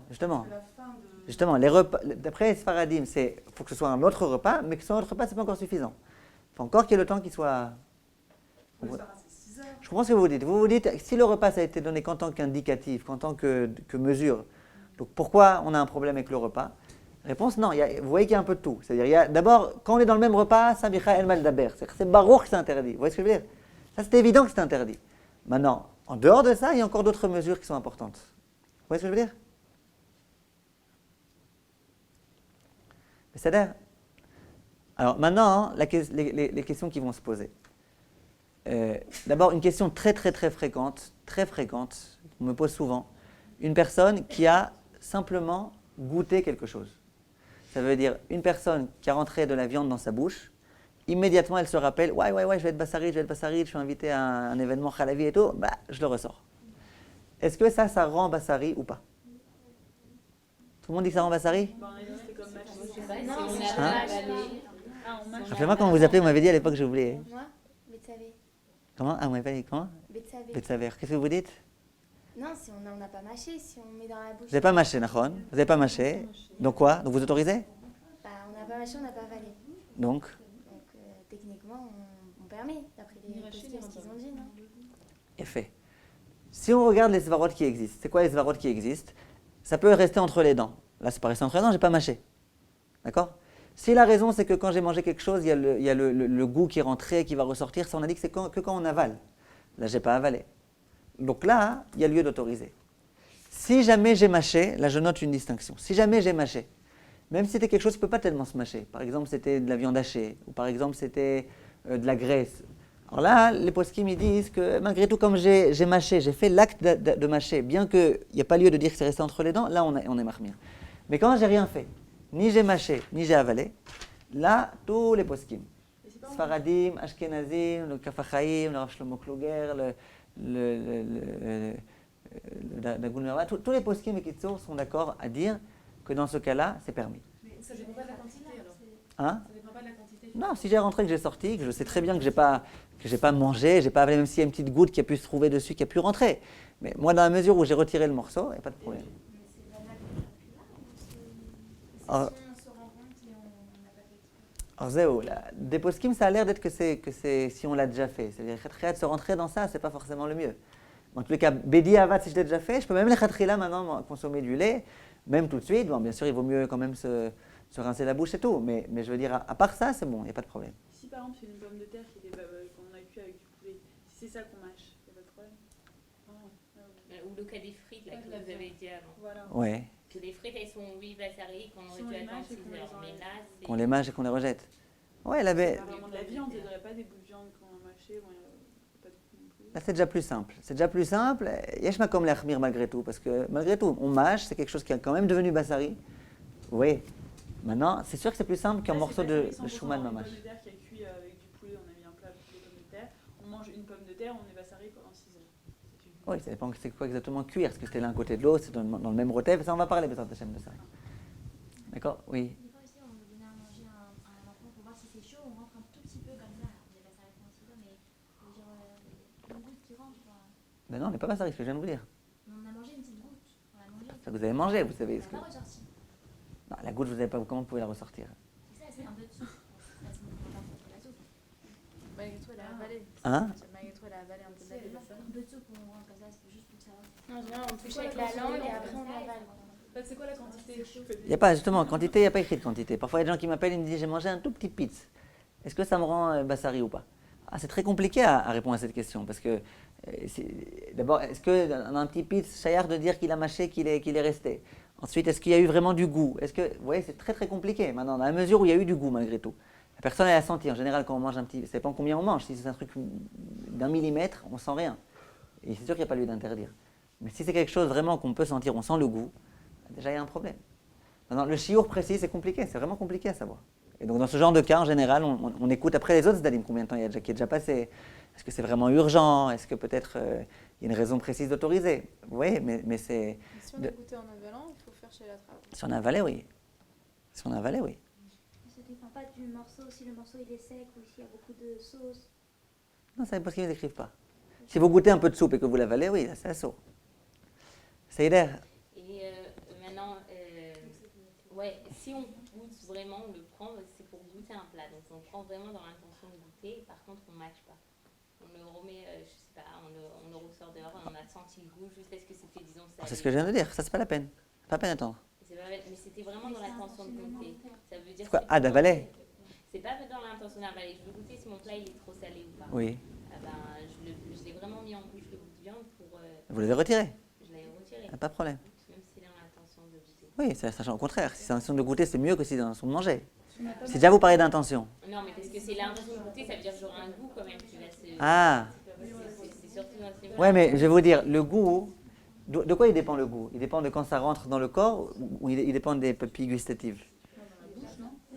Justement, les repas, d'après les Sfaradim, il faut que ce soit un autre repas, mais que ce autre repas, c'est pas encore suffisant. Il faut encore qu'il y ait le temps qui soit... Pour les Sfarades, c'est 6 heures. Je comprends ce que vous dites. Vous vous dites, si le repas ça a été donné qu'en tant qu'indicatif, qu'en tant que mesure, donc pourquoi on a un problème avec le repas? Réponse, non. Vous voyez qu'il y a un peu de tout. C'est-à-dire, d'abord, quand on est dans le même repas, Sabicha El Maldaber. C'est barouk que c'est interdit. Vous voyez ce que je veux dire? Ça, c'est évident que c'est interdit. Maintenant, en dehors de ça, il y a encore d'autres mesures qui sont importantes. Vous voyez ce que je veux dire? C'est-à-dire, alors maintenant, les questions qui vont se poser. D'abord, une question très fréquente, on me pose souvent, une personne qui a simplement goûté quelque chose. Ça veut dire une personne qui a rentré de la viande dans sa bouche, immédiatement elle se rappelle, ouais, je vais être bassarid, je suis invité à un événement khalavi et tout, je le ressors. Est-ce que ça rend bassari ou pas? Tout le monde dit que ça rend bassari? C'est comme match. Je sais pas si Non, on c'est a Hein? avalé. Ah, on mâche. Rappelez-moi comment vous appelez, vous m'avez dit à l'époque, j'ai oublié. Moi, Betsavé. Comment? Ah, vous m'avez pas dit comment? Betsavé. Betsaver. Qu'est-ce que vous dites? Non, si on n'a pas mâché, si on met dans la bouche. Vous n'avez pas mâché, Nahon? Vous n'avez pas mâché. Donc quoi? Donc vous autorisez? Bah, on n'a pas mâché, on n'a pas avalé. Donc, Donc, techniquement, on permet, d'après les postes qu'ils ont dit, non? effet. Si on regarde les svarot qui existent, c'est quoi les svarot qui existent? Ça peut rester entre les dents. Là, c'est pas resté entre les dents, j'ai pas mâché. D'accord? Si la raison, c'est que quand j'ai mangé quelque chose, il y a le goût qui est rentré, qui va ressortir, ça on a dit que c'est que quand on avale. Là, j'ai pas avalé. Donc là, il y a lieu d'autoriser. Si jamais j'ai mâché, là je note une distinction. Si jamais j'ai mâché, même si c'était quelque chose qui ne peut pas tellement se mâcher, par exemple c'était de la viande hachée, ou par exemple c'était de la graisse. Alors là, les poskim ils disent que malgré tout, comme j'ai mâché, j'ai fait l'acte de mâcher, bien qu'il n'y a pas lieu de dire que c'est resté entre les dents, là on est mahmir. Mais quand j'ai rien fait, ni j'ai mâché, ni j'ai avalé, là, tous les poskim, Sfaradim, Ashkenazim, le Kafachaim, le Rav Shlomo Kluger, le Dagoun Merva, tous les poskim et Kitsour sont d'accord à dire que dans ce cas-là, c'est permis. Mais ça dépend pas de la quantité alors. Hein? Ça dépend pas de la quantité. Non, si j'ai rentré, que j'ai sorti, que je sais très bien que j'ai pas mangé, j'ai pas avalé, même s'il y a une petite goutte qui a pu se trouver dessus, qui a pu rentrer. Mais moi, dans la mesure où j'ai retiré le morceau, il n'y a pas de problème. Mais c'est valable pour là ou c'est Ah. si on se rend compte et on n'a pas fait exprès? Alors, Zéo, des poskim, ça a l'air d'être que c'est si on l'a déjà fait. C'est-à-dire, de se rentrer dans ça, c'est pas forcément le mieux. En tous les cas, Bédi Avad, si je l'ai déjà fait, je peux même les là maintenant consommer du lait, même tout de suite. Bon, bien sûr, il vaut mieux quand même se rincer la bouche et tout. Mais je veux dire, à part ça, c'est bon, il n'y a pas de problème. Si par exemple c'est une pomme de terre qu'on a cuit avec du poulet, si c'est ça qu'on mâche, il n'y a pas de problème. Ou le cas des frites là, que vous avez dit avant. Voilà. Ouais. Que les frites, elles sont, oui, bassari, qu'on aurait dû attendre 6 heures. Mais là, c'est... Qu'on les mâche et qu'on les rejette. Ouais, là, C'est vraiment de la viande, il n'y aurait pas des bouts de viande qu'on a mâché, pas de coups non plus. là, c'est déjà plus simple. C'est déjà plus simple. Yeshma comme l'achmir malgré tout. Parce que malgré tout, on mâche, c'est quelque chose qui est quand même devenu bassari. Vous voyez. Maintenant, c'est sûr que c'est plus simple qu'un morceau de chouman de mamash. Une pomme de terre qui a cuit avec du poulet, on a mis un plat avec des pommes de terre. On mange une pomme de terre, on est bassari pendant 6 heures. Oui, ça dépend c'est quoi exactement cuire. Est-ce que c'était l'un à côté de l'autre, c'est dans le même rotev. Ça, on va parler peut-être de ça. D'accord. Oui. Des fois aussi, on veut donner à manger à un enfant pour voir si c'est chaud, on rentre un tout petit peu comme ça. On n'est pas ça pendant 6 heures, mais je veux dire, une goutte qui rentre, quoi. Ben non, on n'est pas bassari, ce que je viens de vous dire. Mais on a mangé une petite goutte. On l'a mangé. Ça, vous avez mangé, vous savez. On l'a pas ressorti. Non, la goutte, vous savez pas comment vous pouvez la ressortir. C'est ça, c'est un peu de soupe. Ça, c'est la soupe. Malgré tout, elle a avalé. Hein? Malgré tout, elle a avalé un peu de la C'est bassari. un peu de soupe, on rentre comme ça, c'est juste pour savoir. En général, on touche C'est avec quoi la la langue et quantité après on on avale. avale. En fait, c'est quoi la quantité? Il n'y a pas, justement, quantité, il n'y a pas écrit de quantité. Parfois, il y a des gens qui m'appellent et me disent j'ai mangé un tout petit pizza. Est-ce que ça me rend bassari ou pas? Ah, c'est très compliqué à répondre à cette question. Parce que, d'abord, est-ce qu'un un petit pizza, Chayar de dire qu'il a mâché, qu'il est resté? Ensuite, est-ce qu'il y a eu vraiment du goût? Est-ce que, vous voyez, c'est très très compliqué. Maintenant, dans la mesure où il y a eu du goût malgré tout. La personne, elle a senti. En général, quand on mange un petit, ça dépend combien on mange. Si c'est un truc d'1 millimètre, on sent rien. Et c'est sûr qu'il n'y a pas lieu d'interdire. Mais si c'est quelque chose vraiment qu'on peut sentir, on sent le goût, déjà il y a un problème. Maintenant, le chiour précis, c'est compliqué, c'est vraiment compliqué à savoir. Et donc dans ce genre de cas, en général, on écoute après les autres zdalim, combien de temps qui est déjà passé. Est-ce que c'est vraiment urgent? Est-ce que peut-être il y a une raison précise d'autoriser? Vous voyez, mais c'est... Si on a goûté en avalant, il faut faire chez la trappe. Si on a avalé, oui. Si on a avalé, oui. Ça dépend pas du morceau, si le morceau il est sec ou s'il y a beaucoup de sauce. Non, ça parce qu'ils ne décrivent pas. Si vous goûtez un peu de soupe et que vous l'avalez, oui, là, c'est la sauce. C'est l'air. Et maintenant, ouais, si on goûte vraiment, on le prend, c'est pour goûter un plat. Donc on le prend vraiment dans l'intention de goûter. Par contre, on ne mâche pas. On le remet, je sais pas, on le ressort dehors, on a senti le goût, juste est-ce que c'était, disons, ça. C'est ce que je viens de dire, ça c'est pas la peine. Pas la peine d'attendre. Mais c'était vraiment dans l'intention de goûter. Ça veut dire Quoi? que Ah, d'avaler? c'est pas dans l'intention d'avaler. Je veux goûter si mon plat il est trop salé ou pas. Oui. Ah ben, je l'ai vraiment mis en bouche le bout de viande pour. Vous l'avez retiré? Je l'ai retiré. Pas de problème. Même s'il a l'intention de goûter. Oui, ça change au contraire. Si c'est l'intention de goûter, c'est mieux que si c'est l'intention de manger. Si déjà vous parlez d'intention. Non, mais parce que c'est l'intention de goûter, ça veut dire que j'aurai un goût quand même qui va se. Ah, C'est surtout dans ces ouais, mais je vais vous dire, le goût, de quoi il dépend le goût? Il dépend de quand ça rentre dans le corps ou il dépend des papilles gustatives?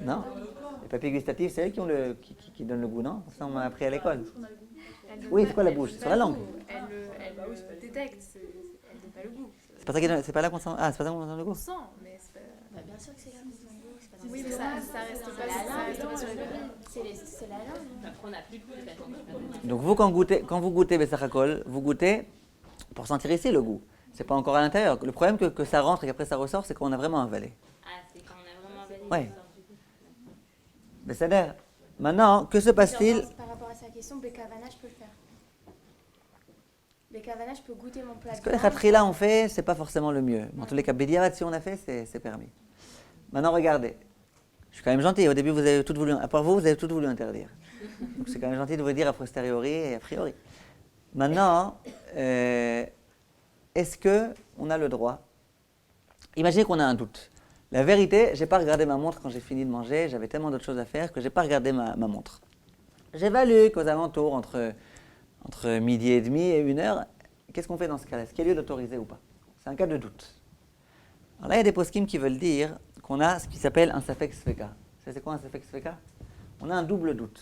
Non? Les papilles gustatives, c'est elles qui donnent le goût, non? Ça, on m'a appris à l'école. Oui, c'est quoi la bouche? Sur la langue. Elle détecte, elle donne pas le goût. C'est pas là qu'on sent. Ah, c'est pas là qu'on sent le On goût? sent, mais c'est pas... Bah, bien sûr que c'est là qu'on sent le goût. C'est pas dans Oui, le mais stomac. ça reste pas, C'est la ça reste langue. pas sur les papilles. C'est la langue. Après, on n'a plus de goût de toute façon. je sais pas. Donc vous, quand vous goûtez Bessachakol, vous goûtez pour sentir ici le goût. C'est pas encore à l'intérieur. Le problème que ça rentre et qu'après ça ressort, c'est qu'on a vraiment avalé. Ah, c'est quand on a vraiment avalé. Ouais. Bessader. Maintenant, que se passe-t-il? Par rapport à sa question, Bekavana, je peux le faire. Bekavana, je peux goûter mon plat. Parce que les khatrila on fait, c'est pas forcément le mieux. En tous les cas, Bediavat, si on a fait, c'est permis. Maintenant, regardez. Je suis quand même gentil. Au début, vous avez tout voulu, à part vous avez tout voulu interdire. Donc c'est quand même gentil de vous dire a posteriori et a priori. Maintenant, est-ce que on a le droit? Imaginez qu'on a un doute. La vérité, j'ai pas regardé ma montre quand j'ai fini de manger. J'avais tellement d'autres choses à faire que j'ai pas regardé ma montre. J'évalue qu'aux alentours entre midi et demi et 1h, qu'est-ce qu'on fait dans ce cas-là? Est-ce qu'il y a lieu d'autoriser ou pas? C'est un cas de doute. Alors là, il y a des poskim qui veulent dire qu'on a ce qui s'appelle un safek sveka. C'est quoi un safek sveka? On a un double doute.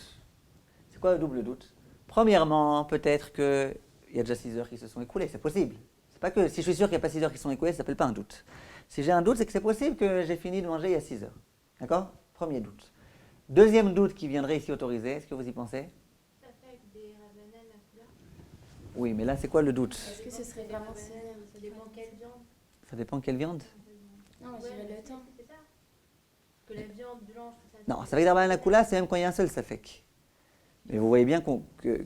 C'est quoi le double doute? Premièrement, peut-être qu'il y a déjà 6 heures qui se sont écoulées. C'est possible. C'est pas que si je suis sûr qu'il n'y a pas 6 heures qui se sont écoulées, ça ne s'appelle pas un doute. Si j'ai un doute, c'est que c'est possible que j'ai fini de manger il y a 6 heures. D'accord? Premier doute. Deuxième doute qui viendrait ici autoriser, est-ce que vous y pensez? Ça fait avec des ravanelles à couleur. Oui, mais là, c'est quoi le doute? Est-ce que ce serait vraiment sévère? Ça dépend quelle viande. Ça dépend quelle viande. Non, je dirais le temps. C'est ça. Que la viande blanche, tout ça. Non, Safek d'Arbanan la Kula, c'est même quand il y a un seul Safek. Mais vous voyez bien donc, je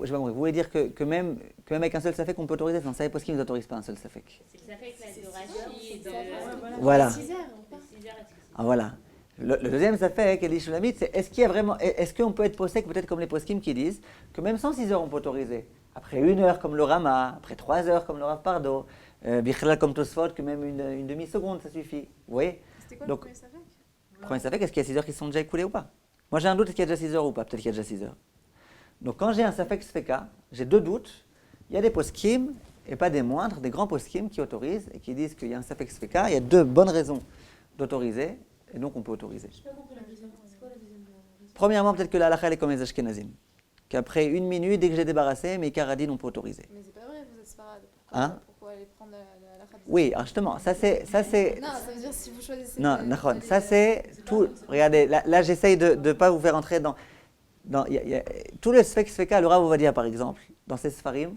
sais pas, vous voulez dire que même avec un seul Safek, on peut autoriser. Non, ça parce qu'il ne nous autorise pas un seul Safek. C'est le Safek là, de Rashi et de Voilà. 6 heures ou pas 6 heures. Ah voilà. Le deuxième Safek, elle dit Shulamit, c'est est-ce qu'on peut être posek peut-être comme les poskim qui disent que même sans 6 heures, on peut autoriser. Après 1 heure comme le Rama, après 3 heures comme le Rav Pardo, Bichlal comme Tosfot, que même une demi-seconde, ça suffit. Vous voyez? C'était quoi Donc, le premier Safek? le premier Safek, est-ce qu'il y a 6 heures qui sont déjà écoulées ou pas? Moi j'ai un doute, est-ce qu'il y a déjà 6 heures ou pas? Peut-être qu'il y a déjà 6 heures. Donc quand j'ai un Safek Sfeka, j'ai 2 doutes. Il y a des poskim, et pas des moindres, des grands poskim qui autorisent et qui disent qu'il y a un Safek Sfeka. Il y a 2 bonnes raisons d'autoriser, et donc on peut autoriser. Je n'ai pas compris la deuxième. C'est quoi la deuxième raison? Premièrement, peut-être que la halakha elle est comme les Ashkenazim. Qu'après 1 minute, dès que j'ai débarrassé, mes karadines on peut autoriser. Mais c'est pas vrai, vous êtes sfarade. Hein? Pourquoi aller prendre la khabib? Oui, alors justement, ça c'est Non, ça veut dire si vous choisissez. non, d'aller- Nahon, d'aller- ça c'est tout. Regardez, là j'essaye de ne pas vous faire entrer dans tout le Sfek Sfeka, le Rav Ovadia par exemple, dans ses Sfarim,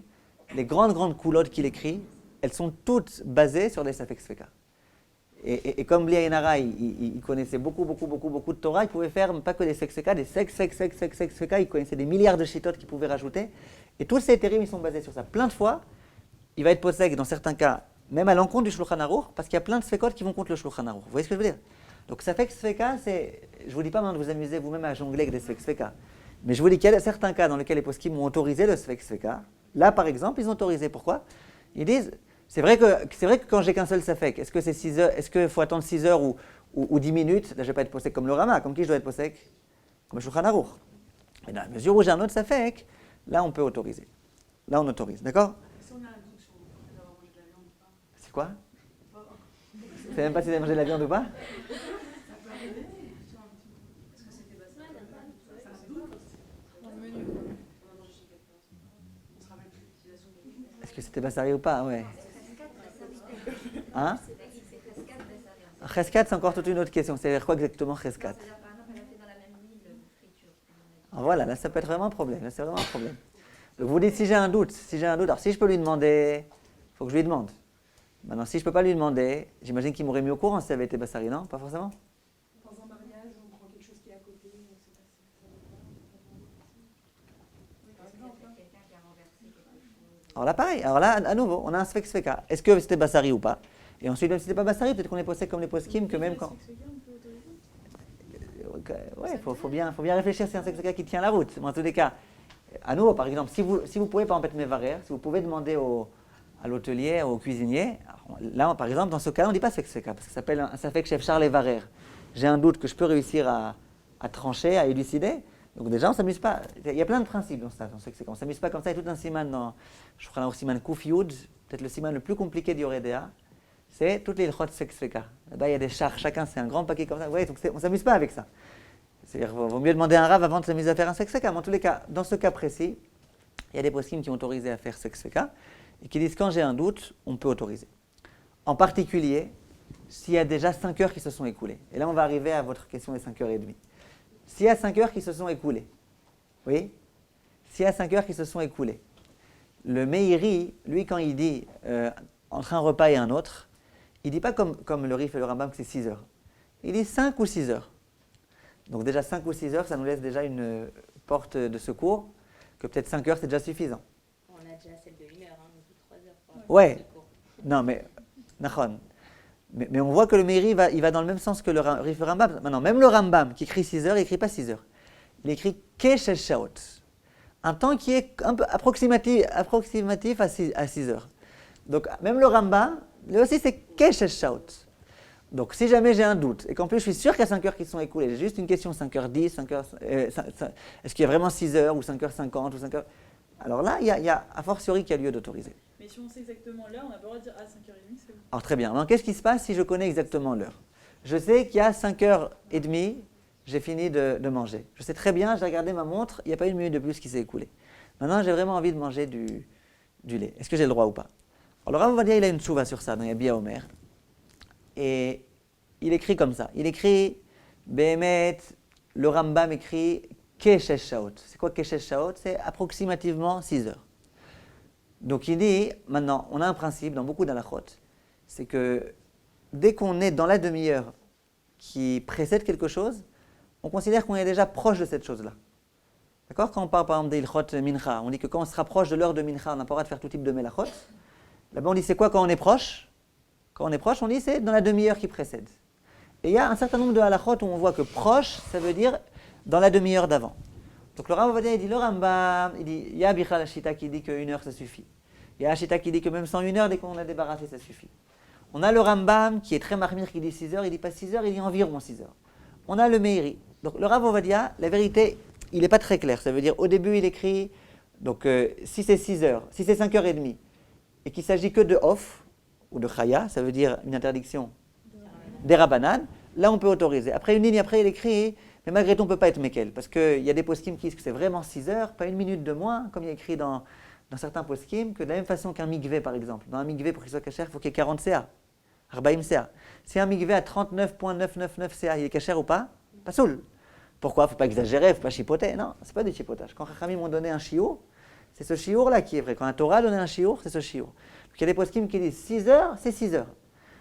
les grandes coulottes qu'il écrit, elles sont toutes basées sur des Sfek Sfeka. Et comme Bli Ainara, il connaissait beaucoup de Torah, il pouvait faire pas que des Sfek Sfeka, des Sfek Sfeka, il connaissait des milliards de shittot qu'il pouvait rajouter. Et tous ces térim, ils sont basés sur ça. Plein de fois, il va être posek dans certains cas, même à l'encontre du Shulchan Aruch, parce qu'il y a plein de Sfekot qui vont contre le Shulchan Aruch. Vous voyez ce que je veux dire? Donc Safek Sfeka, je vous dis pas maintenant de vous amuser vous-même à jongler avec des Sfek Sfeka. Mais je vous dis qu'il y a certains cas dans lesquels les poskim ont autorisé le Sfek Sfeka. Là, par exemple, ils ont autorisé. Pourquoi? Ils disent, c'est vrai que quand j'ai qu'un seul Safek, est-ce que c'est 6 heures, est-ce qu'il faut attendre 6 heures ou 10 minutes? Là, je ne vais pas être posek comme le Rama. Comme qui je dois être posek? Comme le Shulchan Aruch. Et dans la mesure où j'ai un autre Safek, là, on peut autoriser. Là, on autorise. D'accord? Si on a un doute sur le fait d'avoir mangé de la viande ou pas, C'est quoi? Vous savez même pas si vous avez mangé de la viande ou pas? ça peut arriver sur un petit bout. Est-ce que c'était pas ça? C'est un doute. Dans le menu, quoi. On a mangé chez quelqu'un. On se rappelle plus l'utilisation de Est-ce que c'était Bassari ou pas? Ouais. Hein? Cheskat, c'est encore toute une autre question. C'est-à-dire quoi exactement Cheskat? Ah, voilà, là ça peut être vraiment un problème. Là c'est vraiment un problème. Donc vous dites si j'ai un doute, alors si je peux lui demander, il faut que je lui demande. Maintenant si je ne peux pas lui demander, j'imagine qu'il m'aurait mis au courant si ça avait été Bassari, non? Pas forcément? Dans un mariage, on prend quelque chose qui est à côté, c'est pas Alors là pareil, alors là à nouveau, on a un Sfek Sfeka. Est-ce que c'était Bassari ou pas? Et ensuite, même si c'était pas Bassari, peut-être qu'on est posé comme les poskim, que même quand... Ouais, il faut bien réfléchir si c'est un Sfek Sfeka qui tient la route. Mais en tous les cas, à nouveau, par exemple, si vous pouvez par exemple être mévarer, si vous pouvez demander à l'hôtelier, au cuisinier, alors, là par exemple, dans ce cas-là, on ne dit pas Sfek Sfeka, parce que ça s'appelle un Safek Chef Charles et Varer. J'ai un doute que je peux réussir à trancher, à élucider. Donc déjà, on ne s'amuse pas. Il y a plein de principes dans ça. On ne s'amuse pas comme ça. Il y a tout un siman dans, je crois, un siman Kuf Yud, peut-être le siman le plus compliqué du Yoredea, c'est toutes les ilchot Sfek Sfeka. Là-bas, il y a des chars, chacun c'est un grand paquet comme ça. Ouais, donc on ne s'amuse pas avec ça. C'est-à-dire qu'il vaut mieux demander à un rave avant de s'amuser à faire un Sfek Sfeka. Mais en tous les cas, dans ce cas précis, il y a des poskim qui ont autorisé à faire Sfek Sfeka et qui disent quand j'ai un doute, on peut autoriser. En particulier, s'il y a déjà 5 heures qui se sont écoulées. Et là, on va arriver à votre question des 5h30. S'il y a 5 heures qui se sont écoulées, oui, s'il y a 5 heures qui se sont écoulées, le Meiri, lui, quand il dit entre un repas et un autre, il ne dit pas comme le Rif et le Rambam que c'est 6 heures. Il dit 5 ou 6 heures. Donc déjà 5 ou 6 heures, ça nous laisse déjà une porte de secours, que peut-être 5 heures c'est déjà suffisant. On a déjà celle de 1 heure, hein, on dit 3 heures. Ouais. Non, mais, Nachon. Mais on voit que le Meiri il va dans le même sens que le Rif et le Rambam. Maintenant, même le Rambam qui écrit 6 heures, il n'écrit pas 6 heures. Il écrit Keshesh Shaot. Un temps qui est un peu approximatif à 6 heures. Donc même le Rambam, lui aussi c'est Keshesh Shaot. Donc si jamais j'ai un doute, et qu'en plus je suis sûr qu'il y a 5 heures qui sont écoulées, j'ai juste une question 5h10, 5h, est-ce qu'il y a vraiment 6 heures ou 5h50 ou 5h... Alors là, il y a a fortiori qu'il y a lieu d'autoriser. Mais si on sait exactement l'heure, on n'a pas le droit de dire à 5h30, c'est bon. Alors très bien, maintenant qu'est-ce qui se passe si je connais exactement l'heure? Je sais qu'il y a 5h30, j'ai fini de manger. Je sais très bien, j'ai regardé ma montre, il n'y a pas une minute de plus qui s'est écoulée. Maintenant j'ai vraiment envie de manger du lait. Est-ce que j'ai le droit ou pas? Alors Rav Ovadia, il a une tchouva sur ça dans Yabia Omer. Et il écrit comme ça. Il écrit, Behemet, le Rambam écrit Keshesh Shaot. C'est quoi Keshesh Shaot? C'est approximativement 6 heures. Donc il dit, maintenant, on a un principe dans beaucoup d'halachot, c'est que dès qu'on est dans la demi-heure qui précède quelque chose, on considère qu'on est déjà proche de cette chose-là. D'accord? Quand on parle par exemple des ilchot mincha, on dit que quand on se rapproche de l'heure de mincha, on n'a pas le droit de faire tout type de melachot. Là-bas, on dit c'est quoi quand on est proche? Quand on est proche, on dit c'est dans la demi-heure qui précède. Et il y a un certain nombre de halachot où on voit que proche, ça veut dire dans la demi-heure d'avant. Donc le Rav Ovadia, il dit le Rambam, il dit, il y a Bichal Hashita qui dit qu'une heure ça suffit. Il y a Hashita qui dit que même sans une heure, dès qu'on a débarrassé, ça suffit. On a le Rambam qui est très marmire, qui dit 6 heures, il dit pas 6 heures, il dit environ 6 heures. On a le Meiri. Donc le Rav Ovadia, la vérité, il n'est pas très clair. Ça veut dire, au début, il écrit, donc si c'est 6 heures, si c'est 5h30, et qu'il ne s'agit que de off, ou de chaya, ça veut dire une interdiction des Rabbanan, là on peut autoriser. Après une ligne, après il écrit, mais malgré tout on ne peut pas être mekel, parce qu'il y a des poskim qui disent que c'est vraiment 6 heures, pas une minute de moins, comme il y a écrit dans certains poskim, que de la même façon qu'un mikvé par exemple. Dans un mikvé, pour qu'il soit kasher, il faut qu'il y ait 40 CA, 40 CA. Si un mikvé à 39,999 CA, il est kasher ou pas? Pas soul. Pourquoi? Il ne faut pas exagérer, il ne faut pas chipoter. Non, ce n'est pas du chipotage. Quand Chachamim m'ont donné un chiour, c'est ce chiour-là qui est vrai. Quand un Torah a donné un chiour, c'est ce chiour. Donc il y a des poskim qui disent 6 heures, c'est 6 heures.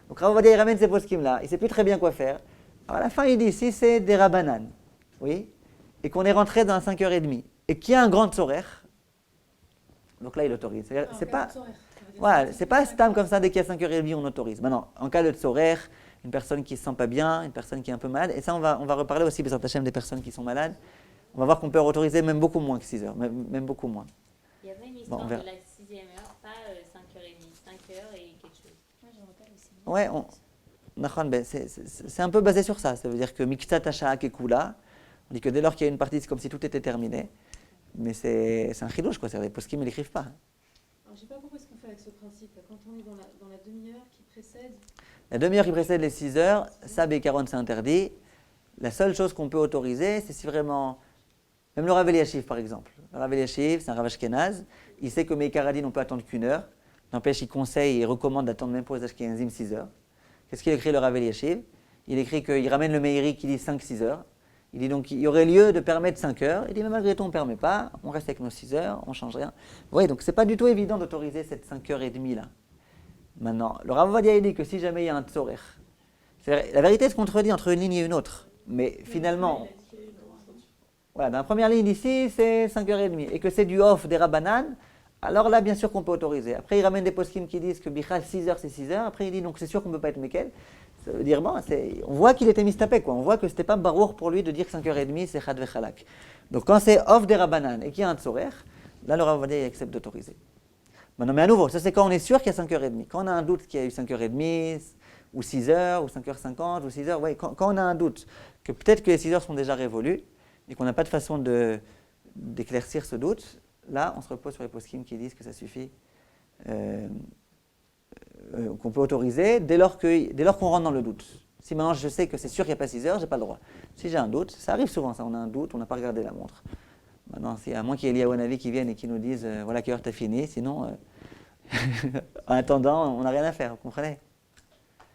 Donc Rav Ovadia, il ramène ces poskim-là, il ne sait plus très bien quoi faire. Alors à la fin, il dit, si c'est des Rabbanan, oui, et qu'on est rentré dans 5h30, et qu'il y a un grand tzorer, donc là, il autorise. C'est pas, voilà, c'est pas stam comme ça, dès qu'il y a 5h30, on autorise. Maintenant, en cas de tzorer, une personne qui ne se sent pas bien, une personne qui est un peu malade, et ça, on va reparler aussi, B'ezrat Hashem, des personnes qui sont malades. On va voir qu'on peut autoriser même beaucoup moins que 6 heures, même beaucoup moins. Il y avait une histoire de la 6e heure, pas 5h30, 5h et quelque chose. Moi, j'en rappelle aussi. Ouais, c'est un peu basé sur ça. Ça veut dire que Miktsat Hasha'a Kekula, on dit que dès lors qu'il y a une partie, c'est comme si tout était terminé. Mais c'est un chidouche, quoi. C'est-à-dire les poskim ne l'écrivent pas. Alors, je ne sais pas pourquoi est-ce qu'on fait avec ce principe. Quand on est dans la demi-heure qui précède. La demi-heure qui précède les 6 heures, ça, B40, c'est interdit. La seule chose qu'on peut autoriser, c'est si vraiment. Même le Rav Eliashiv, par exemple. Le Rav Eliashiv, c'est un Rav Ashkenaz. Il sait que Meikaradin, on peut attendre qu'une heure. N'empêche, il conseille et recommande d'attendre même pour les Ashkenazim 6 heures. Qu'est-ce qu'il écrit le Rav Eliashiv? Il écrit qu'il ramène le Meiri qui dit 5-6 heures. Il dit donc qu'il y aurait lieu de permettre 5 heures. Il dit mais malgré tout on ne permet pas, on reste avec nos 6 heures, on ne change rien. Oui, donc ce n'est pas du tout évident d'autoriser cette 5h30 là. Maintenant, le Rav Ovadia dit que si jamais il y a un tzorer, la vérité se contredit entre une ligne et une autre. Mais finalement, voilà, dans la première ligne ici c'est 5h30 et que c'est du off des Rabbanan, alors là bien sûr qu'on peut autoriser. Après il ramène des poskim qui disent que Bichal 6 heures c'est 6 heures. Après il dit donc c'est sûr qu'on ne peut pas être mekel. Ça veut dire, bon, on voit qu'il était mistapé, quoi. On voit que ce n'était pas barour pour lui de dire que 5h30 c'est chad vechalak. Donc quand c'est off des Rabbanan et qu'il y a un tzorer, là le Rav Ovadia accepte d'autoriser. Maintenant, mais à nouveau, ça c'est quand on est sûr qu'il y a 5h30. Quand on a un doute qu'il y a eu 5h30, ou 6h, ou 5h50, ou 6h, ouais, quand on a un doute que peut-être que les 6 heures sont déjà révolues, et qu'on n'a pas de façon d'éclaircir ce doute, là on se repose sur les poskim qui disent que ça suffit. Qu'on peut autoriser dès lors qu'on rentre dans le doute. Si maintenant je sais que c'est sûr qu'il n'y a pas 6 heures, je n'ai pas le droit. Si j'ai un doute, ça arrive souvent ça, on a un doute, on n'a pas regardé la montre. Maintenant, à moins qu'il y ait Eliyahu Hanavi qui viennent et qui nous disent voilà quelle heure tu as fini, sinon en attendant on n'a rien à faire, vous comprenez?